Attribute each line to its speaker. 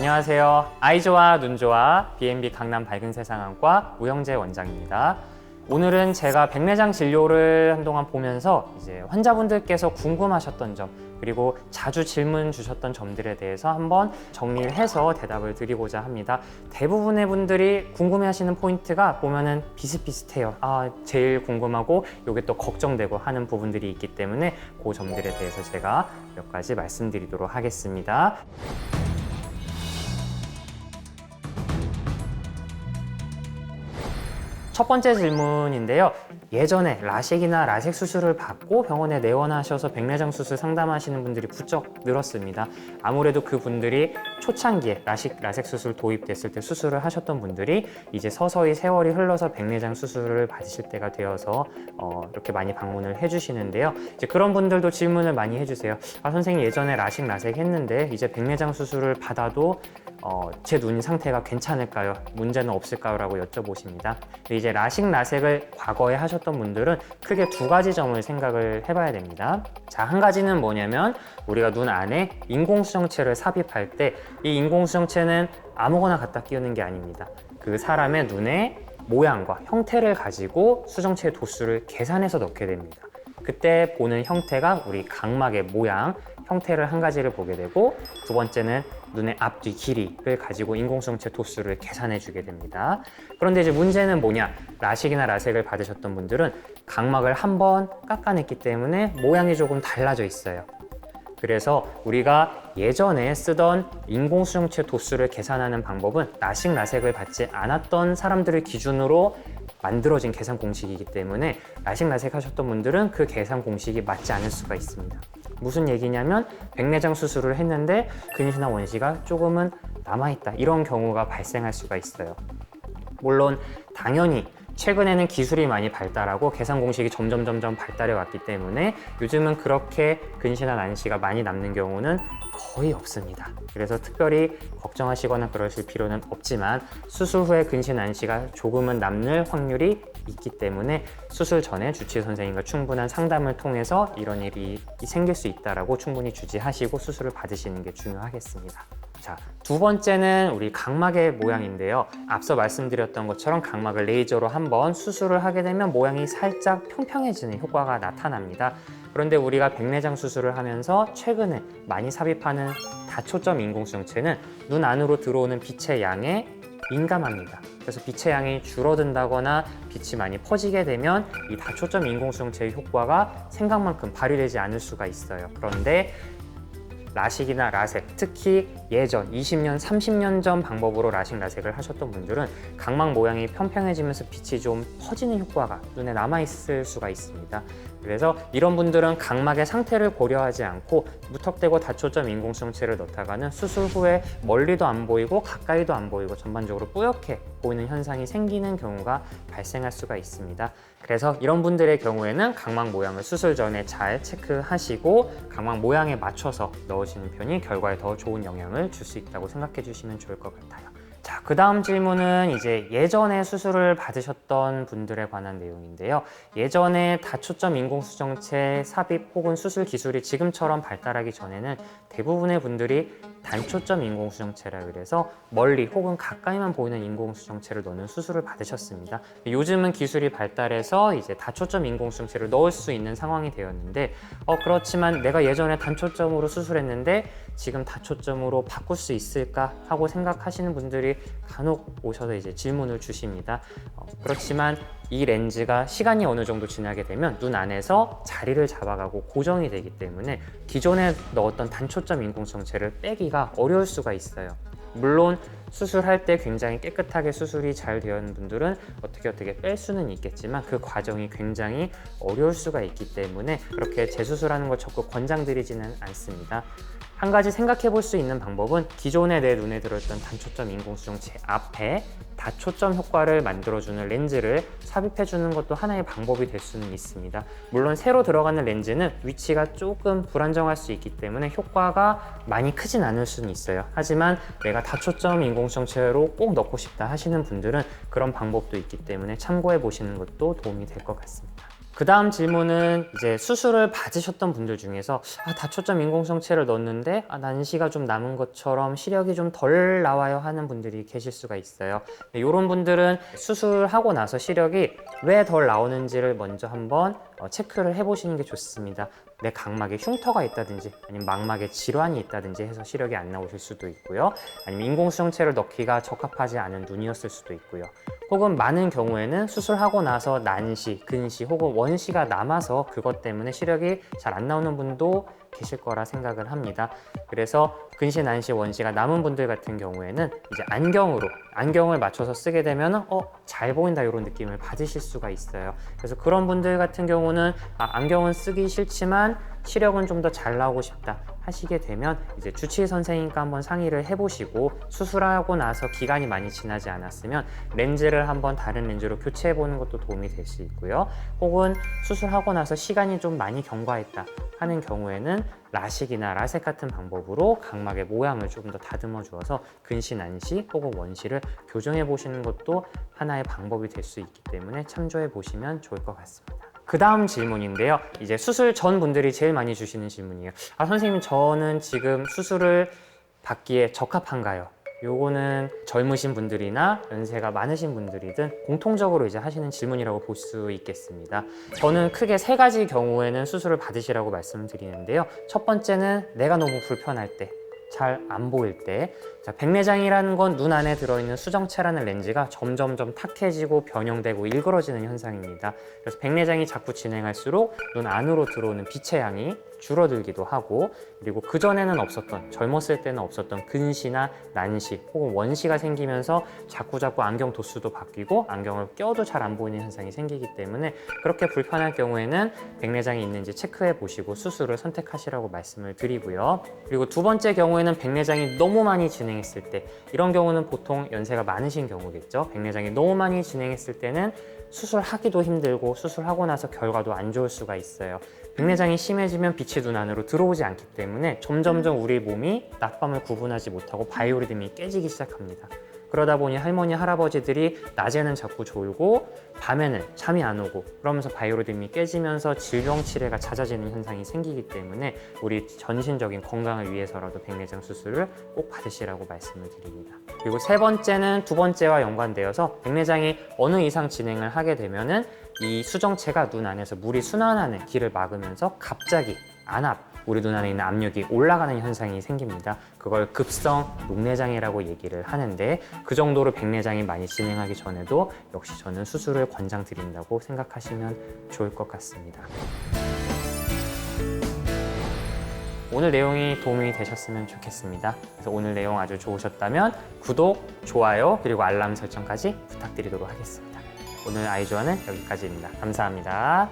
Speaker 1: 안녕하세요. 아이 좋아, 눈 좋아, B&B 강남 밝은 세상학과 우영재 원장입니다. 오늘은 제가 백내장 진료를 한동안 보면서 이제 환자분들께서 궁금하셨던 점, 그리고 자주 질문 주셨던 점들에 대해서 한번 정리를 해서 대답을 드리고자 합니다. 대부분의 분들이 궁금해하시는 포인트가 보면은 비슷비슷해요. 제일 궁금하고 이게 또 걱정되고 하는 부분들이 있기 때문에 그 점들에 대해서 제가 몇 가지 말씀드리도록 하겠습니다. 첫 번째 질문인데요. 예전에 라식이나 라섹 수술을 받고 병원에 내원하셔서 백내장 수술 상담하시는 분들이 부쩍 늘었습니다. 아무래도 그분들이 초창기에 라섹 수술 도입됐을 때 수술을 하셨던 분들이 이제 서서히 세월이 흘러서 백내장 수술을 받으실 때가 되어서 이렇게 많이 방문을 해주시는데요. 이제 그런 분들도 질문을 많이 해주세요. 선생님 예전에 라식, 라섹 했는데 이제 백내장 수술을 받아도 제 눈 상태가 괜찮을까요? 문제는 없을까요? 라고 여쭤보십니다. 이제 라식, 라섹을 과거에 하셨던 분들은 크게 두 가지 점을 생각을 해봐야 됩니다. 자, 한 가지는 뭐냐면 우리가 눈 안에 인공수정체를 삽입할 때 이 인공수정체는 아무거나 갖다 끼우는 게 아닙니다. 그 사람의 눈의 모양과 형태를 가지고 수정체 도수를 계산해서 넣게 됩니다. 그때 보는 형태가 우리 각막의 모양, 형태를 한 가지를 보게 되고, 두 번째는 눈의 앞뒤 길이를 가지고 인공수정체 도수를 계산해 주게 됩니다. 그런데 이제 문제는 뭐냐? 라식이나 라섹을 받으셨던 분들은 각막을 한번 깎아냈기 때문에 모양이 조금 달라져 있어요. 그래서 우리가 예전에 쓰던 인공수정체 도수를 계산하는 방법은 라식, 라섹을 받지 않았던 사람들을 기준으로 만들어진 계산 공식이기 때문에 라식, 라섹 하셨던 분들은 그 계산 공식이 맞지 않을 수가 있습니다. 무슨 얘기냐면 백내장 수술을 했는데 근시나 원시가 조금은 남아있다, 이런 경우가 발생할 수가 있어요. 물론 당연히 최근에는 기술이 많이 발달하고 계산 공식이 점점 발달해 왔기 때문에 요즘은 그렇게 근시나 난시가 많이 남는 경우는 거의 없습니다. 그래서 특별히 걱정하시거나 그러실 필요는 없지만 수술 후에 근시 난시가 조금은 남을 확률이 있기 때문에 수술 전에 주치의 선생님과 충분한 상담을 통해서 이런 일이 생길 수 있다라고 충분히 주지하시고 수술을 받으시는 게 중요하겠습니다. 자, 두 번째는 우리 각막의 모양인데요. 앞서 말씀드렸던 것처럼 각막을 레이저로 한번 수술을 하게 되면 모양이 살짝 평평해지는 효과가 나타납니다. 그런데 우리가 백내장 수술을 하면서 최근에 많이 삽입하는 다초점 인공수정체는 눈 안으로 들어오는 빛의 양에 민감합니다. 그래서 빛의 양이 줄어든다거나 빛이 많이 퍼지게 되면 이 다초점 인공수정체의 효과가 생각만큼 발휘되지 않을 수가 있어요. 그런데 라식이나 라섹, 특히 예전 20년, 30년 전 방법으로 라식, 라섹을 하셨던 분들은 각막 모양이 평평해지면서 빛이 좀 퍼지는 효과가 눈에 남아있을 수가 있습니다. 그래서 이런 분들은 각막의 상태를 고려하지 않고 무턱대고 다초점 인공수정체를 넣다가는 수술 후에 멀리도 안 보이고 가까이도 안 보이고 전반적으로 뿌옇게 보이는 현상이 생기는 경우가 발생할 수가 있습니다. 그래서 이런 분들의 경우에는 각막 모양을 수술 전에 잘 체크하시고 각막 모양에 맞춰서 넣으시는 편이 결과에 더 좋은 영향을 줄 수 있다고 생각해 주시면 좋을 것 같아요. 자, 그 다음 질문은 이제 예전에 수술을 받으셨던 분들에 관한 내용인데요. 예전에 다초점 인공수정체 삽입 혹은 수술 기술이 지금처럼 발달하기 전에는 대부분의 분들이 단초점 인공수정체라 그래서 멀리 혹은 가까이만 보이는 인공수정체를 넣는 수술을 받으셨습니다. 요즘은 기술이 발달해서 이제 다초점 인공수정체를 넣을 수 있는 상황이 되었는데 그렇지만 내가 예전에 단초점으로 수술했는데 지금 다초점으로 바꿀 수 있을까 하고 생각하시는 분들이 간혹 오셔서 이제 질문을 주십니다. 그렇지만 이 렌즈가 시간이 어느 정도 지나게 되면 눈 안에서 자리를 잡아가고 고정이 되기 때문에 기존에 넣었던 단초점 인공수정체를 빼기가 어려울 수가 있어요. 물론 수술할 때 굉장히 깨끗하게 수술이 잘 되어 있는 분들은 어떻게 뺄 수는 있겠지만 그 과정이 굉장히 어려울 수가 있기 때문에 그렇게 재수술하는 걸 적극 권장드리지는 않습니다. 한 가지 생각해 볼 수 있는 방법은 기존에 내 눈에 들어있던 단초점 인공수정체 앞에 다초점 효과를 만들어주는 렌즈를 삽입해 주는 것도 하나의 방법이 될 수는 있습니다. 물론 새로 들어가는 렌즈는 위치가 조금 불안정할 수 있기 때문에 효과가 많이 크진 않을 수는 있어요. 하지만 내가 다초점 인공수정체로 꼭 넣고 싶다 하시는 분들은 그런 방법도 있기 때문에 참고해 보시는 것도 도움이 될 것 같습니다. 그 다음 질문은 이제 수술을 받으셨던 분들 중에서 다초점 인공성체를 넣었는데 난시가 좀 남은 것처럼 시력이 좀 덜 나와요 하는 분들이 계실 수가 있어요. 이런 분들은 수술하고 나서 시력이 왜 덜 나오는지를 먼저 한번 체크를 해보시는 게 좋습니다. 내 각막에 흉터가 있다든지 아니면 망막에 질환이 있다든지 해서 시력이 안 나오실 수도 있고요. 아니면 인공수정체를 넣기가 적합하지 않은 눈이었을 수도 있고요. 혹은 많은 경우에는 수술하고 나서 난시, 근시 혹은 원시가 남아서 그것 때문에 시력이 잘 안 나오는 분도 계실 거라 생각을 합니다. 그래서 근시, 난시, 원시가 남은 분들 같은 경우에는 이제 안경을 맞춰서 쓰게 되면 잘 보인다 이런 느낌을 받으실 수가 있어요. 그래서 그런 분들 같은 경우는 안경은 쓰기 싫지만 시력은 좀 더 잘 나오고 싶다 하시게 되면 이제 주치의 선생님과 한번 상의를 해보시고 수술하고 나서 기간이 많이 지나지 않았으면 렌즈를 한번 다른 렌즈로 교체해 보는 것도 도움이 될 수 있고요. 혹은 수술하고 나서 시간이 좀 많이 경과했다 하는 경우에는 라식이나 라섹 같은 방법으로 각막의 모양을 조금 더 다듬어 주어서 근시, 난시 혹은 원시를 교정해 보시는 것도 하나의 방법이 될 수 있기 때문에 참조해 보시면 좋을 것 같습니다. 그 다음 질문인데요. 이제 수술 전 분들이 제일 많이 주시는 질문이에요. 선생님, 저는 지금 수술을 받기에 적합한가요? 요거는 젊으신 분들이나 연세가 많으신 분들이든 공통적으로 이제 하시는 질문이라고 볼 수 있겠습니다. 저는 크게 세 가지 경우에는 수술을 받으시라고 말씀드리는데요. 첫 번째는 내가 너무 불편할 때, 잘 안 보일 때. 백내장이라는 건 눈 안에 들어있는 수정체라는 렌즈가 점점점 탁해지고 변형되고 일그러지는 현상입니다. 그래서 백내장이 자꾸 진행할수록 눈 안으로 들어오는 빛의 양이 줄어들기도 하고, 그리고 그전에는 없었던, 젊었을 때는 없었던 근시나 난시 혹은 원시가 생기면서 자꾸 안경 도수도 바뀌고 안경을 껴도 잘 안 보이는 현상이 생기기 때문에 그렇게 불편할 경우에는 백내장이 있는지 체크해 보시고 수술을 선택하시라고 말씀을 드리고요. 그리고 두 번째 경우에는 백내장이 너무 많이 진행했을 때, 이런 경우는 보통 연세가 많으신 경우겠죠. 백내장이 너무 많이 진행했을 때는 수술하기도 힘들고 수술하고 나서 결과도 안 좋을 수가 있어요. 백내장이 심해지면 빛이 눈 안으로 들어오지 않기 때문에 점점점 우리 몸이 낮밤을 구분하지 못하고 바이오리듬이 깨지기 시작합니다. 그러다 보니 할머니, 할아버지들이 낮에는 자꾸 졸고 밤에는 잠이 안 오고, 그러면서 바이오리듬이 깨지면서 질병 치레가 잦아지는 현상이 생기기 때문에 우리 전신적인 건강을 위해서라도 백내장 수술을 꼭 받으시라고 말씀을 드립니다. 그리고 세 번째는 두 번째와 연관되어서 백내장이 어느 이상 진행을 하게 되면은 이 수정체가 눈 안에서 물이 순환하는 길을 막으면서 갑자기 우리 눈 안에 있는 압력이 올라가는 현상이 생깁니다. 그걸 급성 녹내장이라고 얘기를 하는데, 그 정도로 백내장이 많이 진행하기 전에도 역시 저는 수술을 권장드린다고 생각하시면 좋을 것 같습니다. 오늘 내용이 도움이 되셨으면 좋겠습니다. 그래서 오늘 내용 아주 좋으셨다면 구독, 좋아요, 그리고 알람 설정까지 부탁드리도록 하겠습니다. 오늘 아이조아는 여기까지입니다. 감사합니다.